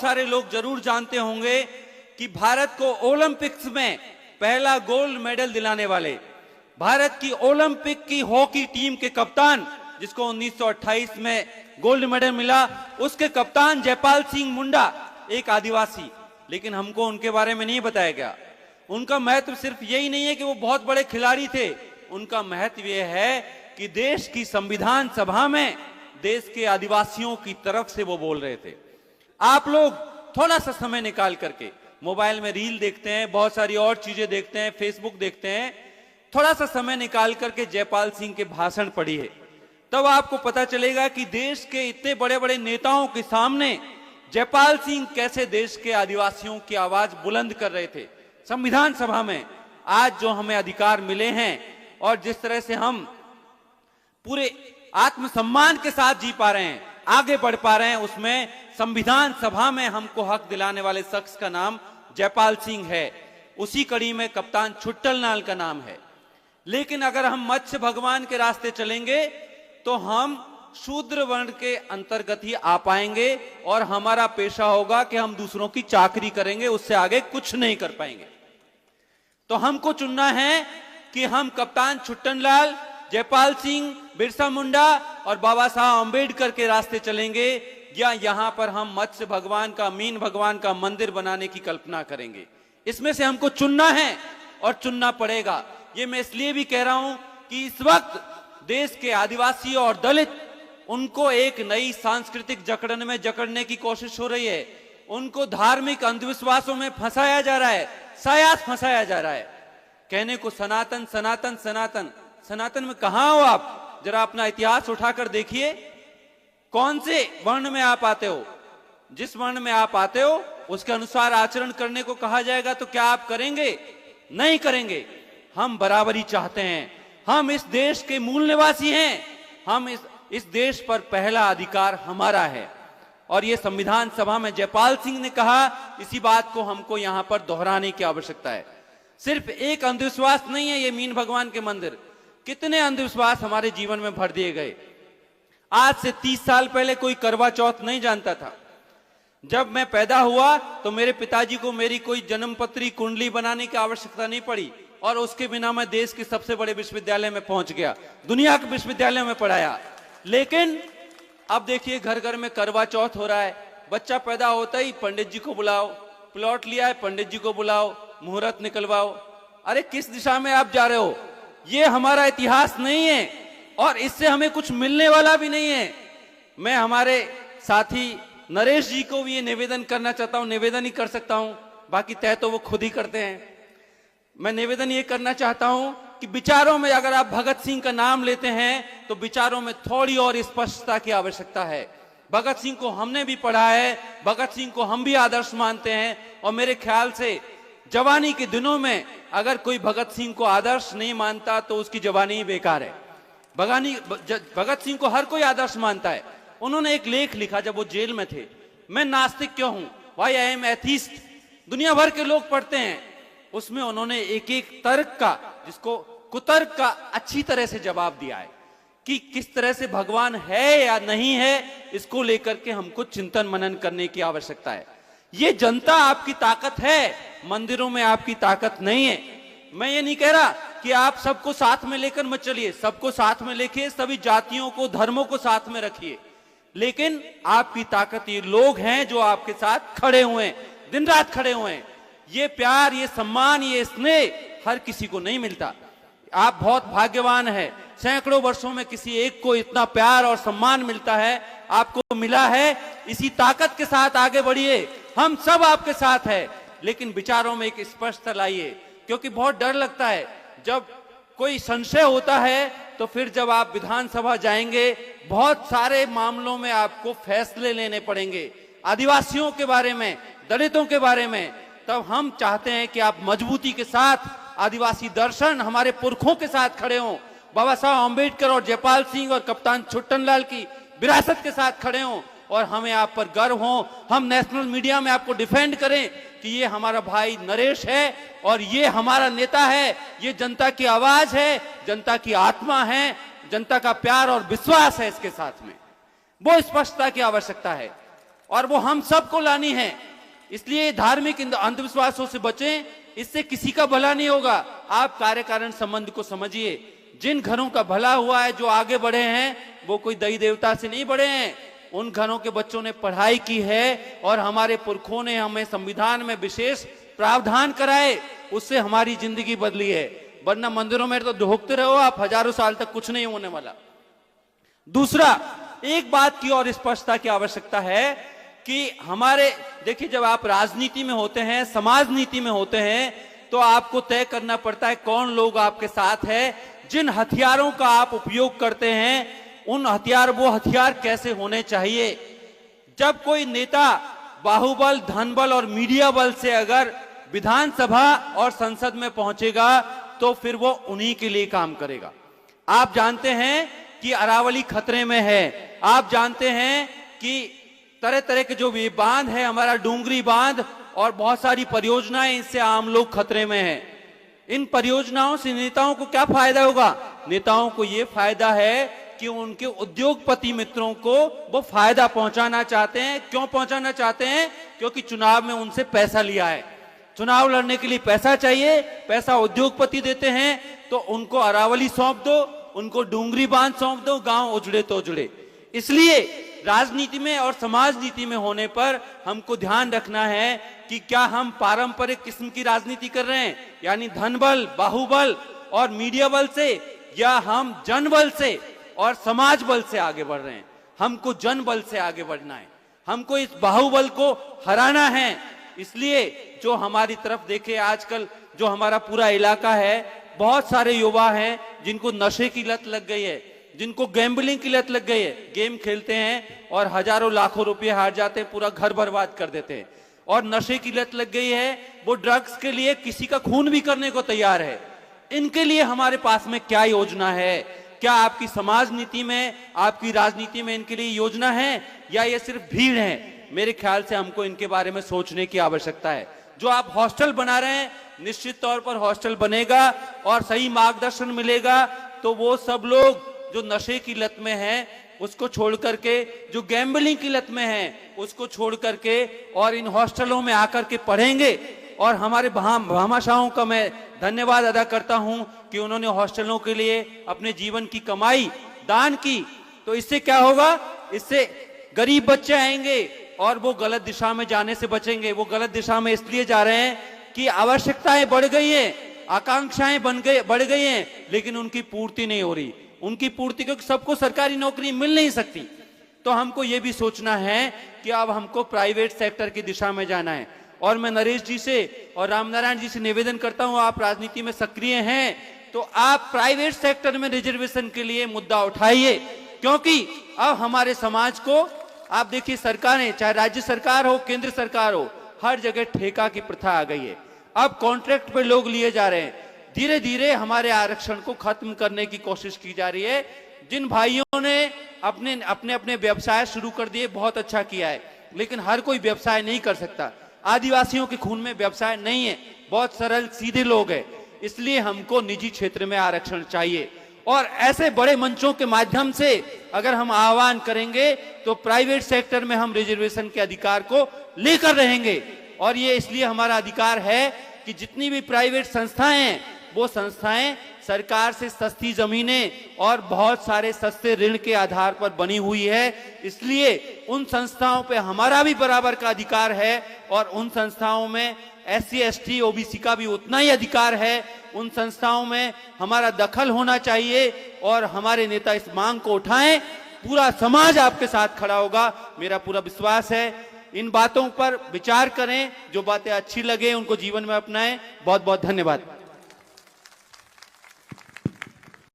सारे लोग जरूर जानते होंगे कि भारत को ओलंपिक्स में पहला गोल्ड मेडल दिलाने वाले, भारत की ओलंपिक की हॉकी टीम के कप्तान, जिसको 1928 में गोल्ड मेडल मिला, उसके कप्तान जयपाल सिंह मुंडा एक आदिवासी। लेकिन हमको उनके बारे में नहीं बताया गया। उनका महत्व सिर्फ यही नहीं है कि वो बहुत बड़े खिलाड़ी थे, उनका महत्व यह है कि देश की संविधान सभा में देश के आदिवासियों की तरफ से वो बोल रहे थे। आप लोग थोड़ा सा समय निकाल करके मोबाइल में रील देखते हैं, बहुत सारी और चीजें देखते हैं, फेसबुक देखते हैं, थोड़ा सा समय निकाल करके जयपाल सिंह के भाषण पढ़िए, तब आपको पता चलेगा कि देश के इतने बड़े बड़े नेताओं के सामने जयपाल सिंह कैसे देश के आदिवासियों की आवाज बुलंद कर रहे थे। संविधान सभा में आज जो हमें अधिकार मिले हैं और जिस तरह से हम पूरे आत्मसम्मान के साथ जी पा रहे हैं, आगे बढ़ पा रहे हैं, उसमें संविधान सभा में हमको हक दिलाने वाले शख्स का नाम जयपाल सिंह है। उसी कड़ी में कप्तान छुट्टलनाल का नाम है। लेकिन अगर हम मत्स्य भगवान के रास्ते चलेंगे तो हम शूद्र वर्ण के अंतर्गत ही आ पाएंगे और हमारा पेशा होगा कि हम दूसरों की चाकरी करेंगे, उससे आगे कुछ नहीं कर पाएंगे। तो हमको चुनना है कि हम कप्तान छुट्टनलाल, जयपाल सिंह, बिरसा मुंडा और बाबा साहब अंबेडकर के रास्ते चलेंगे, या यहां पर हम मत्स्य भगवान का, मीन भगवान का मंदिर बनाने की कल्पना करेंगे। इसमें से हमको चुनना है और चुनना पड़ेगा। ये मैं इसलिए भी कह रहा हूं कि इस वक्त देश के आदिवासी और दलित, उनको एक नई सांस्कृतिक जकड़न में जकड़ने की कोशिश हो रही है। उनको धार्मिक अंधविश्वासों में फंसाया जा रहा है, सायास फंसाया जा रहा है। कहने को सनातन सनातन सनातन, सनातन में कहां हो आप? जरा अपना इतिहास उठाकर देखिए, कौन से वर्ण में आप आते हो? जिस वर्ण में आप आते हो उसके अनुसार आचरण करने को कहा जाएगा तो क्या आप करेंगे? नहीं करेंगे। हम बराबरी चाहते हैं, हम इस देश के मूल निवासी हैं, हम इस देश पर पहला अधिकार हमारा है। और ये संविधान सभा में जयपाल सिंह ने कहा, इसी बात को हमको यहां पर दोहराने की आवश्यकता है। सिर्फ एक अंधविश्वास नहीं है ये मीन भगवान के मंदिर, कितने अंधविश्वास हमारे जीवन में भर दिए गए। आज से 30 साल पहले कोई करवा चौथ नहीं जानता था। जब मैं पैदा हुआ तो मेरे पिताजी को मेरी कोई जन्मपत्री कुंडली बनाने की आवश्यकता नहीं पड़ी और उसके बिना मैं देश के सबसे बड़े विश्वविद्यालय में पहुंच गया, दुनिया के विश्वविद्यालय में पढ़ाया। लेकिन अब देखिए घर घर में करवा चौथ हो रहा है। बच्चा पैदा होता ही पंडित जी को बुलाओ, प्लॉट लिया है पंडित जी को बुलाओ, मुहूर्त निकलवाओ। अरे किस दिशा में आप जा रहे हो? ये हमारा इतिहास नहीं है और इससे हमें कुछ मिलने वाला भी नहीं है। मैं हमारे साथी नरेश जी को भी ये निवेदन करना चाहता हूं, निवेदन ही कर सकता हूं, बाकी तय तो वो खुद ही करते हैं। मैं निवेदन ये करना चाहता हूं कि विचारों में अगर आप भगत सिंह का नाम लेते हैं तो विचारों में थोड़ी और स्पष्टता की आवश्यकता है। भगत सिंह को हमने भी पढ़ा है, भगत सिंह को हम भी आदर्श मानते हैं और मेरे ख्याल से जवानी के दिनों में अगर कोई भगत सिंह को आदर्श नहीं मानता तो उसकी जवानी ही बेकार है। भगत सिंह को हर कोई आदर्श मानता है। उन्होंने एक लेख लिखा जब वो जेल में थे, मैं नास्तिक क्यों हूं, व्हाई आई एम एथिस्ट, दुनिया भर के लोग पढ़ते हैं। उसमें उन्होंने एक एक तर्क का, जिसको कुतर्क का, अच्छी तरह से जवाब दिया है कि किस तरह से भगवान है या नहीं है, इसको लेकर के हमको चिंतन मनन करने की आवश्यकता है। ये जनता आपकी ताकत है, मंदिरों में आपकी ताकत नहीं है। मैं ये नहीं कह रहा कि आप सबको साथ में लेकर मत चलिए, सबको साथ में लेके सभी जातियों को, धर्मों को साथ में रखिए, लेकिन आपकी ताकत ये लोग हैं जो आपके साथ खड़े हुए हैं, दिन रात खड़े हुए हैं। ये प्यार, ये सम्मान, ये स्नेह हर किसी को नहीं मिलता। आप बहुत भाग्यवान हैं, सैकड़ों वर्षों में किसी एक को इतना प्यार और सम्मान मिलता है, आपको मिला है। इसी ताकत के साथ आगे बढ़िए, हम सब आपके साथ हैं, लेकिन विचारों में एक स्पष्टता लाइए, क्योंकि बहुत डर लगता है जब कोई संशय होता है तो फिर जब आप विधानसभा जाएंगे बहुत सारे मामलों में आपको फैसले लेने पड़ेंगे, आदिवासियों के बारे में, दलितों के बारे में। तब हम चाहते हैं कि आप मजबूती के साथ आदिवासी दर्शन, हमारे पुरखों के साथ खड़े हों, बाबा साहब अंबेडकर और जयपाल सिंह और कप्तान छुट्टनलाल की विरासत के साथ खड़े हों और हमें आप पर गर्व हो। हम नेशनल मीडिया में आपको डिफेंड करें कि ये हमारा भाई नरेश है और ये हमारा नेता है, ये जनता की आवाज है, जनता की आत्मा है, जनता का प्यार और विश्वास है इसके साथ में। वो स्पष्टता की आवश्यकता है। और वो हम सबको लानी है। इसलिए धार्मिक अंधविश्वासों से बचें, इससे किसी का भला नहीं होगा। आप कार्य कारण संबंध को समझिए। जिन घरों का भला हुआ है, जो आगे बढ़े हैं, वो कोई देवी देवता से नहीं बढ़े हैं। उन घरों के बच्चों ने पढ़ाई की है और हमारे पुरखों ने हमें संविधान में विशेष प्रावधान कराए, उससे हमारी जिंदगी बदली है। वरना मंदिरों में तो ढोकते रहो आप, हजारों साल तक कुछ नहीं होने वाला। दूसरा, एक बात की और स्पष्टता की आवश्यकता है कि हमारे, देखिए, जब आप राजनीति में होते हैं, समाज नीति में होते हैं, तो आपको तय करना पड़ता है कौन लोग आपके साथ है। जिन हथियारों का आप उपयोग करते हैं, उन वो हथियार कैसे होने चाहिए। जब कोई नेता बाहुबल, धनबल और मीडिया बल से अगर विधानसभा और संसद में पहुंचेगा, तो फिर वो उन्हीं के लिए काम करेगा। आप जानते हैं कि अरावली खतरे में है। आप जानते हैं कि तरह तरह के जो बांध है, हमारा डूंगरी बांध और बहुत सारी परियोजनाएं, इससे आम लोग खतरे में हैं। इन परियोजनाओं से नेताओं को क्या फायदा होगा? नेताओं को यह फायदा है कि उनके उद्योगपति मित्रों को वो फायदा पहुंचाना चाहते हैं। क्यों पहुंचाना चाहते हैं? क्योंकि चुनाव में उनसे पैसा लिया है। चुनाव लड़ने के लिए पैसा चाहिए, पैसा उद्योगपति देते हैं, तो उनको अरावली सौंप दो, उनको डूंगरी बांध सौंप दो, गांव उजड़े तो उजड़े। इसलिए राजनीति में और समाज नीति में होने पर हमको ध्यान रखना है कि क्या हम पारंपरिक किस्म की राजनीति कर रहे हैं, यानी धनबल, बाहुबल और मीडिया बल से, या हम जनबल से और समाज बल से आगे बढ़ रहे हैं। हमको जनबल से आगे बढ़ना है, हमको इस बाहुबल को हराना है। इसलिए जो हमारी तरफ देखे, आजकल जो हमारा पूरा इलाका है, बहुत सारे युवा हैं जिनको नशे की लत लग गई है, जिनको गैम्बलिंग की लत लग गई है। गेम खेलते हैं और हजारों लाखों रुपए हार जाते हैं, पूरा घर बर्बाद कर देते हैं। और नशे की लत लग गई है, वो ड्रग्स के लिए किसी का खून भी करने को तैयार है। इनके लिए हमारे पास में क्या योजना है? क्या आपकी समाज नीति में, आपकी राजनीति में इनके लिए योजना है, या ये सिर्फ भीड़ है? मेरे ख्याल से हमको इनके बारे में सोचने की आवश्यकता है। जो आप हॉस्टल बना रहे हैं, निश्चित तौर पर हॉस्टल बनेगा और सही मार्गदर्शन मिलेगा, तो वो सब लोग जो नशे की लत में हैं उसको छोड़ करके, जो गैम्बलिंग की लत में हैं उसको छोड़ करके, और इन हॉस्टलों में आकर के पढ़ेंगे। और हमारे भामाशाहों का मैं धन्यवाद अदा करता हूं कि उन्होंने हॉस्टलों के लिए अपने जीवन की कमाई दान की। तो इससे क्या होगा? इससे गरीब बच्चे आएंगे और वो गलत दिशा में जाने से बचेंगे। वो गलत दिशा में इसलिए जा रहे हैं कि आवश्यकताएं बढ़ गई हैं, आकांक्षाएं बढ़ गई हैं, लेकिन उनकी पूर्ति नहीं हो रही। उनकी पूर्ति, क्योंकि सबको सरकारी नौकरी मिल नहीं सकती। तो हमको ये भी सोचना है कि अब हमको प्राइवेट सेक्टर की दिशा में जाना है। और मैं नरेश जी से और रामनारायण जी से निवेदन करता हूं, आप राजनीति में सक्रिय हैं, तो आप प्राइवेट सेक्टर में रिजर्वेशन के लिए मुद्दा उठाइए। क्योंकि अब हमारे समाज को, आप देखिए, सरकारें, चाहे राज्य सरकार हो, केंद्र सरकार हो, हर जगह ठेका की प्रथा आ गई है। अब कॉन्ट्रैक्ट पे लोग लिए जा रहे हैं। धीरे धीरे हमारे आरक्षण को खत्म करने की कोशिश की जा रही है। जिन भाइयों ने अपने अपने व्यवसाय शुरू कर दिए, बहुत अच्छा किया है, लेकिन हर कोई व्यवसाय नहीं कर सकता। आदिवासियों के खून में व्यवसाय नहीं है, बहुत सरल सीधे लोग हैं। इसलिए हमको निजी क्षेत्र में आरक्षण चाहिए। और ऐसे बड़े मंचों के माध्यम से अगर हम आह्वान करेंगे, तो प्राइवेट सेक्टर में हम रिजर्वेशन के अधिकार को लेकर रहेंगे। और ये इसलिए हमारा अधिकार है कि जितनी भी प्राइवेट संस्थाएं हैं, वो संस्थाएं सरकार से सस्ती जमीनें और बहुत सारे सस्ते ऋण के आधार पर बनी हुई है। इसलिए उन संस्थाओं पे हमारा भी बराबर का अधिकार है, और उन संस्थाओं में SC ST OBC का भी उतना ही अधिकार है। उन संस्थाओं में हमारा दखल होना चाहिए, और हमारे नेता इस मांग को उठाएं। पूरा समाज आपके साथ खड़ा होगा, मेरा पूरा विश्वास है। इन बातों पर विचार करें, जो बातें अच्छी लगे उनको जीवन में अपनाएं। बहुत बहुत धन्यवाद।